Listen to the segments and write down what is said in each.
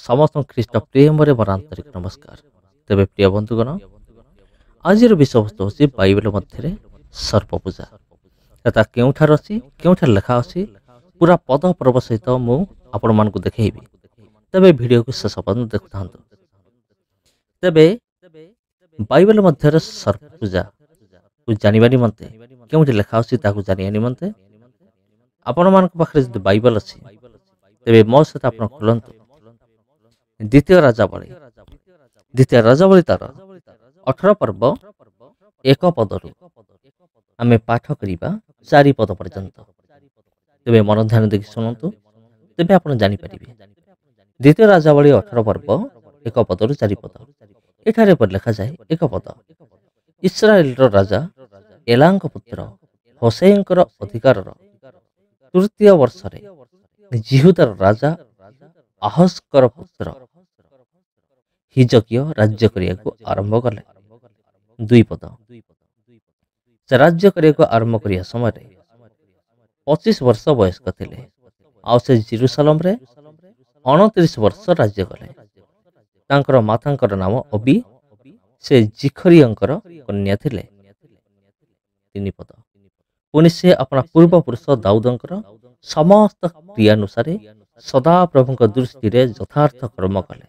समस्त ख्रीष्ट प्रेमरे मोर आंतरिक नमस्कार। तेबे प्रिय बंधुगण, आज विषयवस्तु हूँ बाइबल मध्य सर्पपूजा। एता केउठार अछि केउठार लेखा अछि पूरा पद पर्व सहित मु आपण मानकु देखैबी। तेबे वीडियो को शेष पर्यंत देखुथांतु। तेबे बाइबल मध्य सर्पपूजा को जानिबा निमंते केउठी लेखा अछि ताकू जानिया निमंते आपण मानक पाखरे जदि बाइबल अछि तेबे मो सहित आपण खोलंतु द्वितीय राजावली तार 18 पर्व 1 पदरु आमे पाठ करिबा 4 पद पर्यंत। तेबे मन ध्यान देखि सुनंतु, तेबे आपण जानि परिबे। द्वितीय राजावली 18 पर्व 1 पदरु 4 पद। एठारे पर लिखा जाए 1 पद, इस्राएल राजा एलांक पुत्र होसेयंकर अधिकारर तृतीय वर्ष रे जिहुदार राजा आहस्कर पुत्र हिजकिया राज्य करिया आरंभ कले। 2 पद, से राज्य करिया आरंभ करिया समय 25 वर्ष वयस्क थिले। आ से जेरूशलेम रे 29 वर्ष राज्य कले। तांकर मातांकर नाम अबी, से जिखरियंकर कन्या थिले। 3 पद, पुनि से अपना पूर्व पुरुष दाऊदंकर समस्त क्रियानुसारे सदा प्रभुଙ୍କ दृष्टि यथार्थ कर्म कले।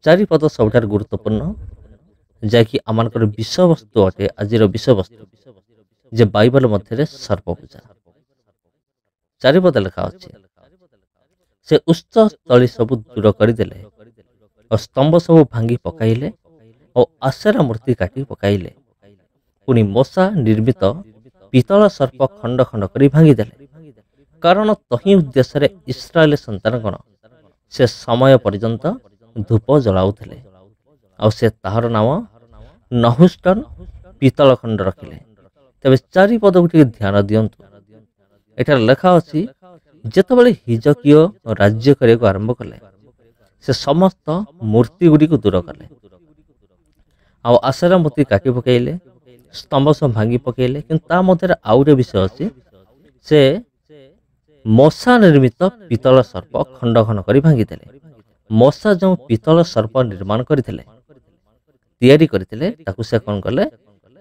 4 पद सबठार गुरुत्वपूर्ण, जैकि आमानकर विषय वस्तु अटे। आजिर विषय वस्तु जे बाइबल मध्य सर्पपूजा। 4 पद लिखा अछि, से उच्च स्थली सब दूर करदेले और स्तंभ सब भांगी पकाइले और आशेरा मूर्ति काटी पकाइले। पुनि मशा निर्मित पीतल सर्प खंड खंड करी भांगी देले, कारण तही उद्देश्य इस्राएल संतानगण से समय पर्यंत धूप जलाउथिले। और से ताहार नाम नहुस्टन पीतल खंड रखिले। तबे 4 पद को ध्यान दियंतु। एठार लेखा अछि, जेतबेले हिजकिया राज्य करिया आरंभ कले, से समस्त मूर्ति गुडी को दूर कले आ आशेरा मूर्ति काटी पकाइले, स्तंभ सब भांगी पकाइले। किंतु ता मध्य आउरे विषय अछि, से मशा निर्मित पीतल सर्प खंड खंड करी भांगी देले। मशा जो पीतल सर्प निर्माण करथिले, तैयारी करथिले, ताकू से कोन कले,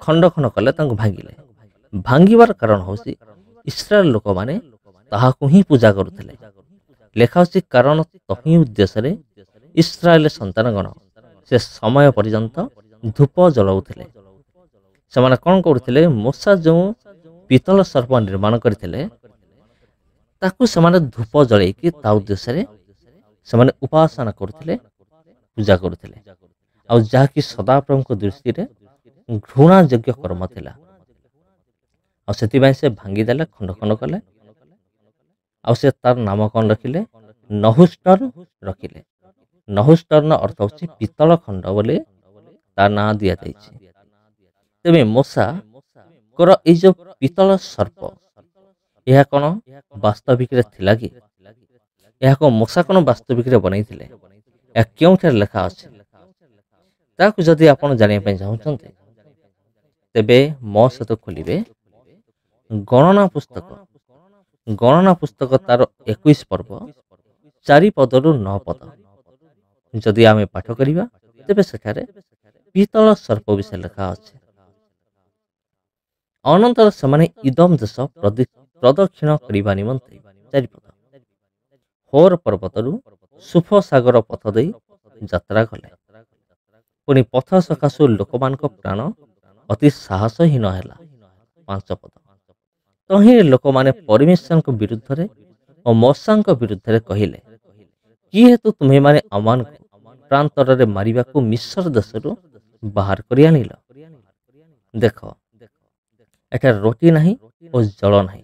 खंड खंड कले, तांको भांगिले। भांगिबार कारण होसी इस्राएल लोक माने ताहाकू ही पूजा करुथिले। लेखा होसी, कारण तही उद्देश्य इस्राएल संतानगण से समय पर्यंत धूप जलाउथिले। से माने कोन करुथिले, मशा जो पीतल सर्प निर्माण करथिले, ताकू से माने धूप जलाई कि ता उद्देश्य से माने उपासना करथिले, पूजा करथिले। आ जहाँकि सदाप्रभुଙ୍କ दृष्टि रे घृणा योग्य कर्म थिला। आ सेति से भांगी देले, खंड खंड कले। आ से तार नाम कौन रखिले, नहुस्टन रखिले। नहुस्टन अर्थ होछि पीतल खंड बोले तार नाम दिया जाइछि। तेबे मशा कर ए जो पीतल सर्प, यह कौन वास्तविक रे थिला कि? यह को मशा कौन वास्तविक रे बनैथिले? यह क्योंठार लेखा अछि? ताकू जदि आपण जानिया पय चाहुचंते, तेबे मो सहित खोलिबे गणना पुस्तक। गणना पुस्तक तार 21 पर्व 4 पदरु 9 पद। जदि आमे पाठ करिबा, तेबे सेठारे पीतल सर्प विषय लेखा अछि। अनंतर समाने इदम देश प्रदक्षिण करिबा निमंते 4 पद होर पर्वतरु सुफ सागर पथ दे यात्रा कले। पुनि पथ सकाशु लोकमानक प्राण अति साहसहीन हैला। 5 पद, तही लोकमाने परमेश्वर विरुद्ध रे और मशांक विरुद्ध रे कहिले, कि हेतु तुम्हें माने अमान प्रांतर रे मारिबा को मिस्र देशरु बाहर करि आनिल? देखो, एटा रोटी नहीं और जल नहीं,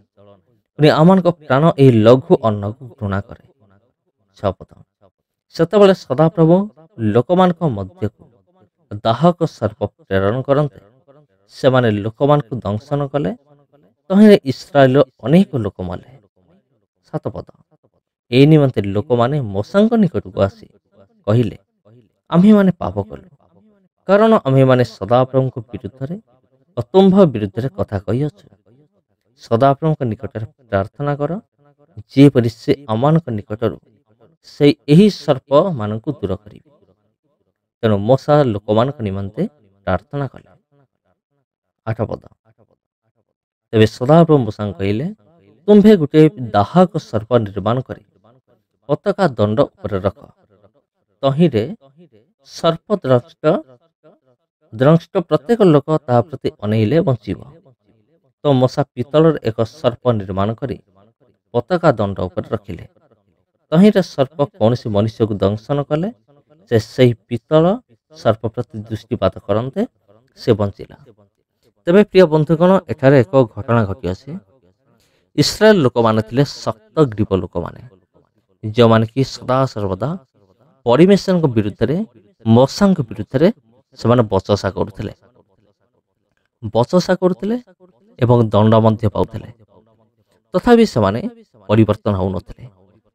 पुनि अमान को प्राण ए लघु अन्न को घृणा करे। 6 पद, सेतबेले सदाप्रभु लोकमानक मध्य को दाहक सर्प प्रेरण करते, से माने लोकमान को दंशन कले। तही इस्राएल अनेक लोक मले। 7 पद, ए निमंते लोक माने मशांक निकट को आसी कहिले, आम्हे माने पाप कलु, कारण आम्हे माने सदाप्रभु विरुद्ध रे अतुंभ विरुद्ध रे कथा कहि अछु। सदाप्रभु निकट प्रार्थना कर, जे परि से अमान निकटरु से यही सर्प मानक दूर करेंगे। तेणु मूसा लोक मान निमंते प्रार्थना कले। 8 पद, तेबे सदाप्रभु मूसा कहले, तुम्भे गोटे दाहक सर्प निर्माण कर पताका दंड उपर रख, तहिरे सर्प द्रष्ट प्रत्येक लोक ता प्रति अनेइले बंचीब। तो मूसा पितलर एक सर्प निर्माण करी पताका दंड उपर रखिले, तहिरे सर्प कौन सी मनुष्य को दंशन कले से सही पितल सर्प प्रति दृष्टिपात करते से बंचिला। तेबे प्रिय बंधुगण, एठारे एक घटना घटी अछि। इस्राएल लोक माने थिले शक्त ग्रीव लोक माने, जो माने कि सदा सर्वदा परमेश्वर के विरुद्ध रे मूसा के विरुद्ध रे से माने बचसा करुथिले एवं दंड मध्य पाउथिले। तथापि से माने परिवर्तन होउ नथिले।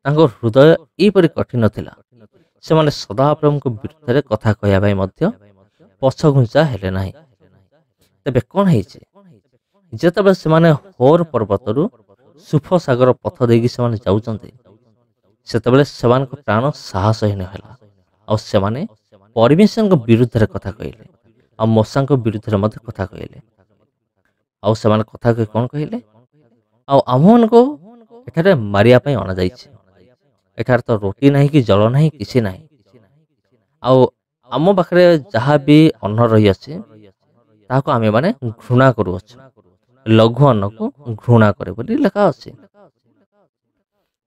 तांको हृदय एपरि कठिन थिला। से माने सदा प्रभु के विरुद्ध रे कथा कहया भाई मध्य पछघुंचा हेले नाही। तेबे कोन हेइछे, जेतबे से माने होर पर्वतरु सुफ सागर पथ देगी से माने जाउचंते, सेतबेले सेमान को प्राण साहसहीन होला और से माने परमेश्वर के विरुद्ध रे कथा कहले और मूसा के विरुद्ध रे मध्य कथा कहले। और से माने कथा कहि कोन कहले, और आमन को एठारे मारिया पई अना जाइछे। एठार तो रोटी नहीं कि जल नहीं किसी नहीं। आउ आम पाखरे जहाँ भी अन्न रही अच्छे ताको आमे माने घृणा करू अच्छे, लघु अन्न को घृणा करे बोली लिखा अच्छे।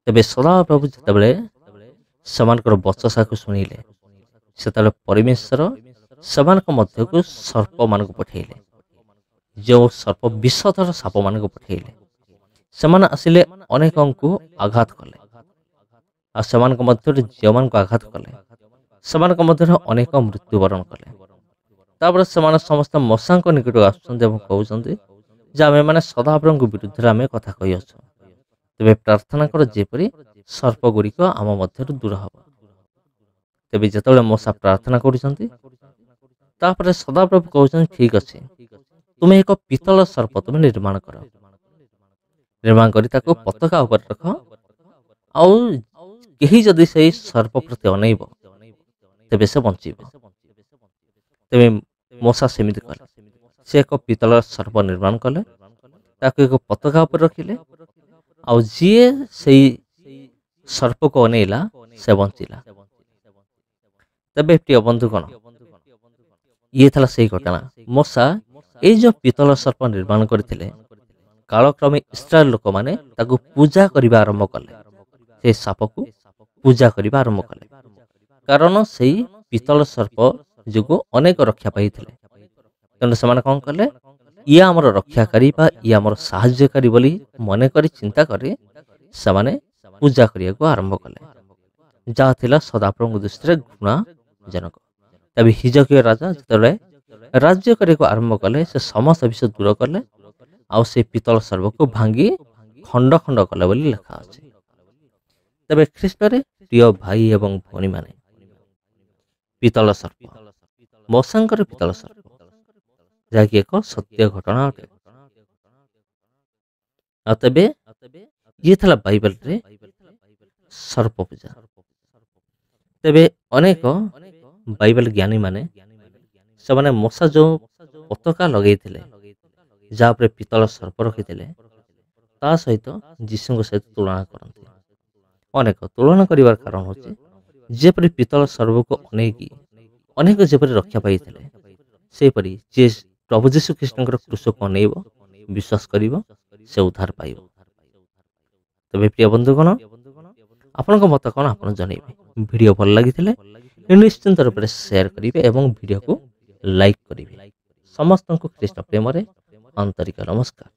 तेबे सदा प्रभु जेतबेले सेमानकर बचसा को सुनिले, सेतबेले परमेश्वर सेमानक मध्य को सर्प मान को पठेइले, जो सर्प विषधर साप मान को पठेइले। सेमान आसिले अनेकों को आघात कले, आ सेमान मध्य जो मान को आघात कले सेमान मध्य अनेक मृत्युवरण कले। तापर सेमान समस्त मूसा निकट आसुचंते एवं कहउचंते जे आमे माने सदाप्रभु के विरुद्ध आमे कथा कहि अछु। तेबे प्रार्थना कर जेपरि सर्प गुड़िक आम मध्य दूर हब। तेबे जेतबेले मूसा प्रार्थना करुचंती, तापर सदाप्रभु कहउचंती ठीक अछि, तुमे एक पितल सर्प तुमे निर्माण कर, निर्माण करी ताको पताका ऊपर रख, और केही जदि से सर्प प्रति अनैब तेबे से बंचीब। तेबे मूसा सेमिति कले, से एक पितल सर्प निर्माण कले, ताको एक पताका ऊपर रखिले, और जीए से सर्प को अनेइला से बंचिला। तेबे प्रिय बंधुगण, ये थला सही घटना। मूसा ए जो पितल सर्प निर्माण करथिले, कालक्रमे इस्राएल लोक माने ताकू पूजा करिबा आरंभ कले। से साप को पूजा करिबा आरंभ कले, कारण से पितल सर्प जोगो अनेक रक्षा पाइथिले। तेणु से कौन कले, ये आमर रक्षाकारी बा ये आमर साहाय्यकारी बोली मने करी चिंता करे से पूजा करिया को आरंभ कले, जहाँ थिला सदाप्रभु दृष्टि घृणाजनक। तबे हिजकिया राजा जेतबेले राज्य करिया को आरंभ कले, से समस्त विषय दूर कले, आउ से पितल सर्प को भांगी खंड खंड कले बोली लिखा अछि। तबे ख्रीष्ट रे प्रिय भाई एवं भौणी माने, पितल सर्प मूसांकर पितल सर्प जहाँकि एक सत्य घटना अटे। तबे ये थला बाइबल रे सर्प पूजा। तेबे अनेक बाइबल ज्ञानी माने से माने मूसा जो पताका लगे जहाँ पर पितल सर्प रखी ता सहित जीशु सहित तुलना करते। अनेक तुलना करिवार कारण होचे जेपरि पितल सर्प को अनेक जेपरि रक्षा पाई सेपरि जे प्रभु जीशु कृष्ण क्रूस को अनेब विश्वास करिवो से उद्धार पाइब। तबे प्रिय बंधुगण, आपन मत कौन आपन जनइबे। वीडियो भल लगी निश्चिंत रूप से शेयर करिवे एवं वीडियो को लाइक करिवे। समस्त को कृष्ण प्रेम रे आंतरिक नमस्कार।